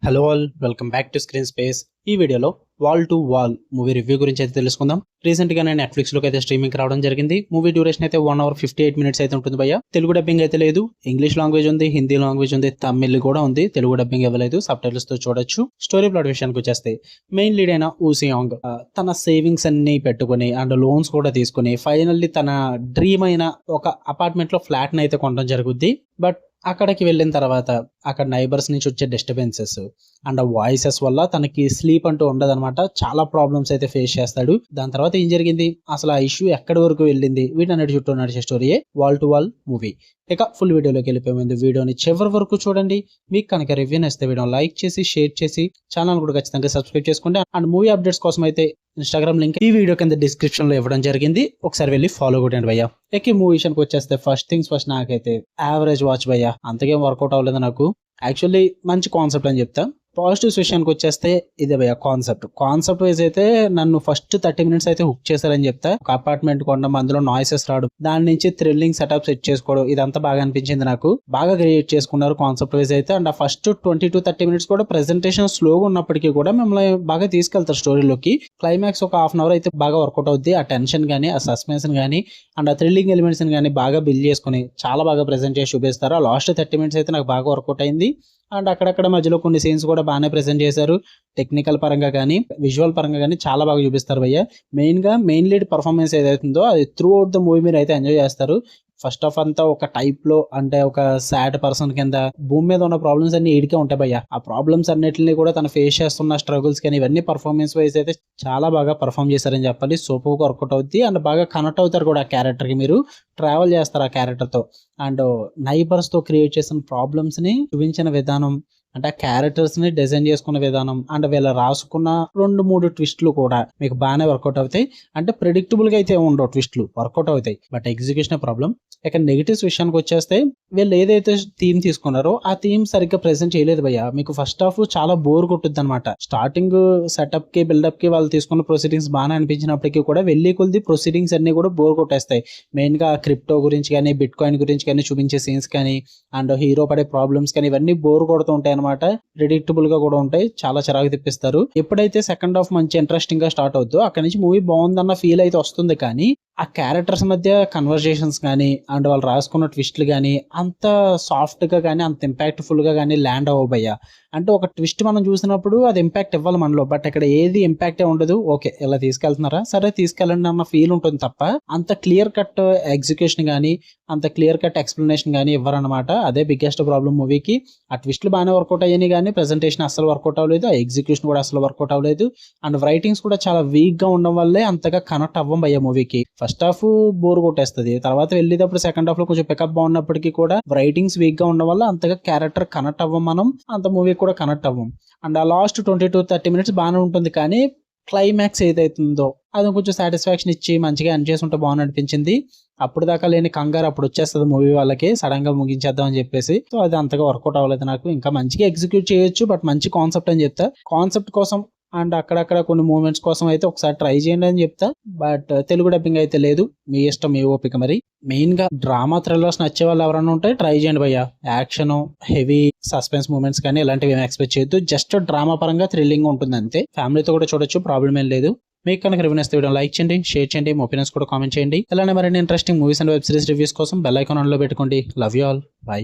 Hello all, welcome back to screen space. ఈ వీడియోలో wall to wall movie review గురించి అయితే తెలుసుకుందాం. రీసెంట్ గా నేను నెట్ఫ్లిక్స్ లోకి అయితే స్ట్రీమింగ్ రావడం జరిగింది. మూవీ డ్యూరేషన్ అయితే 1 hour 58 minutes అయితే ఉంటుంది భయ్య. తెలుగు డబ్బింగ్ అయితే లేదు. ఇంగ్లీష్ లాంగ్వేజ్ ఉంది, హిందీ లాంగ్వేజ్ ఉంది, తమిళ్ కూడా ఉంది. తెలుగు డబ్బింగ్ ఇవ్వలేదు, సబ్ టైటిల్స్ తో చూడొచ్చు. స్టోరీ ప్లాట్ విషయానికి వచ్చేస్తే మెయిన్ లీడ్ అయిన ఊసియాంగ్ తన సేవింగ్స్ అన్ని పెట్టుకుని అండ్ లోన్స్ కూడా తీసుకుని ఫైనల్లీ తన డ్రీమ్ అయిన ఒక అపార్ట్మెంట్ లో ఫ్లాట్ ని అయితే కొనడం జరుగుద్ది. బట్ అక్కడికి వెళ్ళిన తర్వాత అక్కడ నైబర్స్ నుంచి వచ్చే డిస్టర్బెన్సెస్ అండ్ ఆ వాయిసెస్ వల్ల తనకి స్లీప్ అంటూ ఉండదన్నమాట. చాలా ప్రాబ్లమ్స్ అయితే ఫేస్ చేస్తాడు. దాని తర్వాత ఏం జరిగింది, అసలు ఆ ఇష్యూ ఎక్కడి వరకు వెళ్ళింది, వీటన్నిటి చుట్టూ నడిచే స్టోరీయే వాల్ టు వాల్ మూవీ. ఇక ఫుల్ వీడియోలోకి వెళ్ళిపోయింది. వీడియోని చివరి వరకు చూడండి. మీకు కనుక రివ్యూ నచ్చితే వీడియో లైక్ చేసి షేర్ చేసి ఛానల్ కూడా ఖచ్చితంగా సబ్స్క్రైబ్ చేసుకోండి. అండ్ మూవీ అప్డేట్స్ కోసం అయితే ఇన్స్టాగ్రామ్ లింక్ ఈ వీడియో కింద డిస్క్రిప్షన్ లో ఇవ్వడం జరిగింది. ఒకసారి వెళ్ళి ఫాలో కొట్టండి భయ్య. ఇక మూవీ విషయానికి వచ్చేస్తే ఫస్ట్ థింగ్స్ ఫస్ట్, నాకైతే యావరేజ్ వాచ్ భయ్య. అంతకేం వర్కౌట్ అవ్వలేదు నాకు. యాక్చువల్లీ మంచి కాన్సెప్ట్ అని చెప్తా. పాజిటివ్స్ విషయానికి వచ్చేస్తే ఇదే భయ్య కాన్సెప్ట్ వైజ్ అయితే నన్ను ఫస్ట్ 30 minutes అయితే హుక్ చేశారని చెప్తా. ఒక అపార్ట్మెంట్ కొనడం, అందులో నాయిసెస్ రావడం, దాని నుంచి థ్రిల్లింగ్ సెటప్ సెట్ చేసుకోవడం, ఇదంతా బాగా అనిపించింది నాకు. బాగా క్రియేట్ చేసుకున్నారు కాన్సెప్ట్ వైజ్ అయితే. అండ్ ఆ ఫస్ట్ 20 to 30 minutes కూడా ప్రెజెంటేషన్ స్లోగా ఉన్నప్పటికీ కూడా మిమ్మల్ని బాగా తీసుకెళ్తారు స్టోరీలోకి. క్లైమాక్స్ ఒక 1/2 hour అయితే బాగా వర్కౌట్ అవుద్ది. ఆ టెన్షన్ గానీ, ఆ సస్పెన్షన్ గానీ అండ్ ఆ థ్రిల్లింగ్ ఎలిమెంట్స్ గానీ బాగా బిల్డ్ చేసుకుని చాలా బాగా ప్రెజెంట్ చేసి చూపిస్తారు. ఆ లాస్ట్ 30 minutes అయితే నాకు బాగా వర్కౌట్ అయింది. అండ్ అక్కడక్కడ మధ్యలో కొన్ని సీన్స్ కూడా బాగానే ప్రెజెంట్ చేశారు. టెక్నికల్ పరంగా కానీ విజువల్ పరంగా కానీ చాలా బాగా చూపిస్తారు భయ్య. మెయిన్ లీడ్ పర్ఫార్మెన్స్ ఏదైతుందో అది త్రూ అవుట్ ద మూవీ మీరు అయితే ఎంజాయ్ చేస్తారు. ఫస్ట్ ఆఫ్ అంతా ఒక టైప్ లో, అంటే ఒక సాడ్ పర్సన్ కింద భూమి మీద ఉన్న ప్రాబ్లమ్స్ అన్ని ఈడికే ఉంటాయి భయ్య. ఆ ప్రాబ్లమ్స్ అన్నిటిని కూడా తను ఫేస్ చేస్తున్న స్ట్రగుల్స్ కానీ ఇవన్నీ పర్ఫార్మెన్స్ వైజ్ అయితే చాలా బాగా పర్ఫార్మ్ చేశారని చెప్పాలి. సూపర్ వర్కౌట్ అవుద్ది అండ్ బాగా కనెక్ట్ అవుతారు కూడా ఆ క్యారెక్టర్ కి. మీరు ట్రావెల్ చేస్తారు ఆ క్యారెక్టర్ తో. అండ్ నైబర్స్ తో క్రియేట్ చేసిన ప్రాబ్లమ్స్ ని చూపించిన విధానం, అంటే ఆ క్యారెక్టర్స్ ని డిజైన్ చేసుకున్న విధానం అండ్ వీళ్ళ రాసుకున్న 2-3 ట్విస్ట్లు కూడా మీకు బాగానే వర్కౌట్ అవుతాయి. అంటే ప్రెడిక్టబుల్ గా అయితే ఉండవు, ట్విస్ట్లు వర్కౌట్ అవుతాయి, బట్ ఎగ్జిక్యూషన్ ప్రాబ్లం. ఇక నెగిటివ్స్ విషయానికి వచ్చేస్తే వీళ్ళు ఏదైతే థీమ్ తీసుకున్నారో ఆ థీమ్ సరిగ్గా ప్రెజెంట్ చేయలేదు భయ్య. మీకు ఫస్ట్ హాఫ్ చాలా బోర్ కొట్టుద్ది అనమాట. స్టార్టింగ్ సెటప్ కి బిల్డప్ కి వాళ్ళు తీసుకున్న ప్రొసీడింగ్స్ బాగానే అనిపించినప్పటికీ కూడా వెళ్ళి కొద్ది ప్రొసీడింగ్స్ అన్ని కూడా బోర్ కొట్టేస్తాయి. మెయిన్ గా క్రిప్టో గురించి కానీ, బిట్ కాయిన్ గురించి కానీ చూపించే సీన్స్ కానీ అండ్ హీరో పడే ప్రాబ్లమ్స్ కానీ ఇవన్నీ బోర్ కొడుతూ ఉంటాయి అనమాట. ప్రిడిక్టబుల్ గా కూడా ఉంటాయి, చాలా చిరాకు తెప్పిస్తారు. ఎప్పుడైతే సెకండ్ హాఫ్ మంచి ఇంట్రెస్టింగ్ గా స్టార్ట్ అవుతుందో అక్కడ నుంచి మూవీ బాగుందన్న ఫీల్ అయితే వస్తుంది. కానీ ఆ క్యారెక్టర్స్ మధ్య కన్వర్జేషన్స్ కానీ అండ్ వాళ్ళు రాసుకున్న ట్విస్ట్లు కానీ అంత సాఫ్ట్ గా కానీ అంత ఇంపాక్ట్ఫుల్ గా కానీ ల్యాండ్ అవ్వబోయ్యా. అంటే ఒక ట్విస్ట్ మనం చూసినప్పుడు అది ఇంపాక్ట్ ఇవ్వాలి మనలో, బట్ ఇక్కడ ఏది ఇంపాక్టే ఉండదు. ఓకే ఇలా తీసుకెళ్తున్నారా, సరే తీసుకెళ్ళండి అన్న ఫీల్ ఉంటుంది తప్ప అంత క్లియర్ కట్ ఎగ్జిక్యూషన్ కానీ అంత క్లియర్ కట్ ఎక్స్ప్లెనేషన్ కానీ ఇవ్వరనమాట. అదే బిగ్గెస్ట్ ప్రాబ్లం మూవీకి. ఆ ట్విస్ట్లు బాగానే వర్కౌట్ అయ్యాయి కానీ ప్రెజెంటేషన్ అసలు వర్కౌట్ అవ్వలేదు, ఆ ఎగ్జిక్యూషన్ కూడా అసలు వర్కౌట్ అవ్వలేదు. అండ్ రైటింగ్స్ కూడా చాలా వీక్ గా ఉండడం వల్లే అంతగా కనెక్ట్ అవ్వం అయ్యే మూవీకి. ఫస్ట్ హాఫ్ బోర్ కొట్టేస్తుంది, తర్వాత వెళ్ళేటప్పుడు సెకండ్ హాఫ్ లో కొంచెం పికప్ బాగున్నప్పటికీ కూడా రైటింగ్స్ వీక్ గా ఉండడం వల్ల అంతగా క్యారెక్టర్ కనెక్ట్ అవ్వం, మనం అంత మూవీ కూడా కనెక్ట్ అవ్వం. అండ్ ఆ లాస్ట్ 20 to 30 minutes బాగానే ఉంటుంది. కానీ క్లైమాక్స్ ఏదైతుందో అది కొంచెం సాటిస్ఫాక్షన్ ఇచ్చి మంచిగా ఎండ్ చేసి ఉంటే బాగుంది అనిపించింది. అప్పుడు దాకా లేని కంగారు అప్పుడు వచ్చేస్తుంది మూవీ వాళ్ళకి, సడన్ గా ముగించేద్దాం అని చెప్పేసి. సో అది అంతగా వర్కౌట్ అవ్వలేదు నాకు. ఇంకా మంచిగా ఎగ్జిక్యూట్ చేయొచ్చు, బట్ మంచి కాన్సెప్ట్ అని చెప్తా. కాన్సెప్ట్ కోసం అండ్ అక్కడక్కడ కొన్ని మూమెంట్స్ కోసం అయితే ఒకసారి ట్రై చేయండి అని చెప్తా. బట్ తెలుగు డబ్బింగ్ అయితే లేదు, మీ ఇష్టం, మీ ఓపిక. మరి మెయిన్ గా డ్రామా థ్రిల్లర్స్ నచ్చే వాళ్ళు ఎవరైనా ఉంటే ట్రై చేయండి భయ్య. యాక్షన్, హెవీ సస్పెన్స్ మూమెంట్స్ కానీ ఇలాంటివి ఏమి ఎక్స్పెక్ట్ చేయొద్దు. జస్ట్ డ్రామా పరంగా థ్రిల్లింగ్ ఉంటుంది అంతే. ఫ్యామిలీతో కూడా చూడొచ్చు, ప్రాబ్లం ఏం లేదు. మీకు కనుక రివ్యూ నచ్చితే వీడియో లైక్ చేయండి, షేర్ చేయండి, మీ ఒపీనియన్స్ కూడా కామెంట్ చేయండి. ఇలానే మరిన్ని interesting movies and web series reviews కోసం బెల్ ఐకాన్ ఆన్ లో పెట్టుకోండి. Love you all, by.